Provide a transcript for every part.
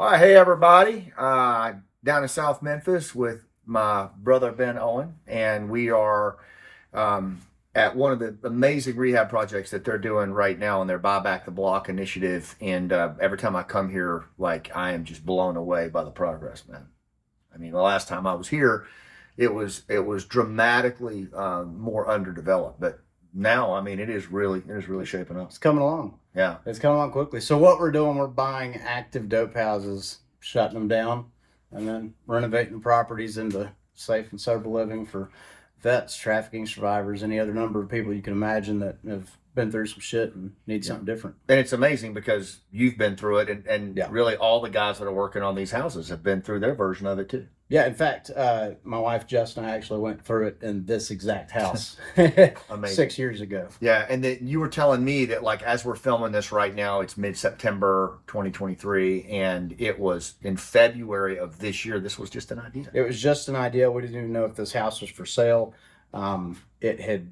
All right, hey everybody. Down in South Memphis with my brother Ben Owen, and we are um, at one of the amazing rehab projects that they're doing right now in their BuyBackTheBlock initiative. And every time I come here, like I am just blown away by the progress, man. I mean, the last time I was here, it was dramatically more underdeveloped, but now, I mean, it is really shaping up. It's coming along. Yeah, It's coming along quickly. So what we're doing, we're buying active dope houses, shutting them down, and then renovating the properties into safe and sober living for vets, trafficking survivors, any other number of people you can imagine that have been through some shit and need something different. and it's amazing because you've been through it, and Yeah. really all the guys that are working on these houses have been through their version of it too. Yeah, in fact, my wife Jess and I actually went through it in this exact house Amazing. 6 years ago. Yeah, and then you were telling me that, like, as we're filming this right now, it's mid-September 2023, and it was in February of this year. This was just an idea. It was just an idea. We didn't even know if this house was for sale. It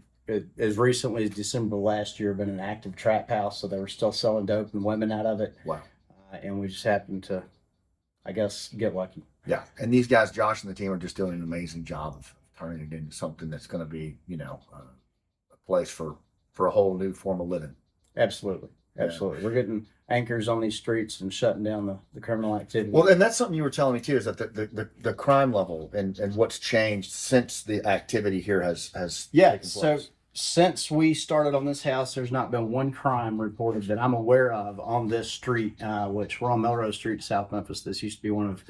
as recently as December last year been an active trap house, so they were still selling dope and women out of it. Wow. And we just happened to, I guess, get lucky. Yeah, and these guys, Josh and the team, are just doing an amazing job of turning it into something that's going to be, a place for a whole new form of living. Absolutely. Absolutely. We're getting anchors on these streets and shutting down the criminal activity. Well, and that's something you were telling me too, is that the crime level and what's changed since the activity here has yeah, taken so place. since we started on this house, there's not been one crime reported that I'm aware of on this street, which we're on Melrose Street, South Memphis. This used to be one of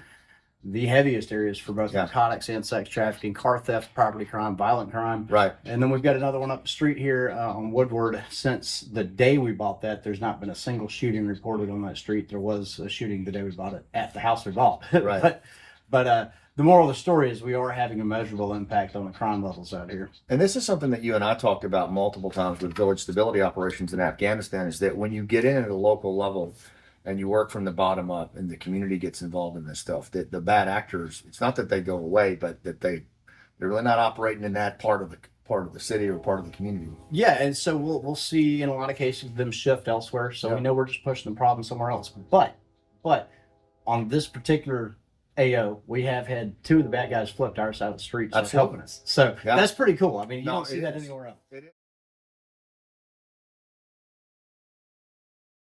the heaviest areas for both narcotics and sex trafficking, car theft, property crime, violent crime. Right. And then we've got another one up the street here on Woodward. Since the day we bought that, there's not been a single shooting reported on that street. There was a shooting the day we bought it at the house we bought. Right. but the moral of the story is we are having a measurable impact on the crime levels out here. And this is something that you and I talked about multiple times with village stability operations in Afghanistan, is that when you get in at a local level and you work from the bottom up and the community gets involved in this stuff, that the bad actors, it's not that they go away, but that they're really not operating in that part of the city or part of the community. Yeah, and so we'll see in a lot of cases them shift elsewhere. So we know we're just pushing the problem somewhere else. But on this particular AO, we have had two of the bad guys flipped our side of the street, so helping us. So that's pretty cool. I mean, you don't see that anywhere else.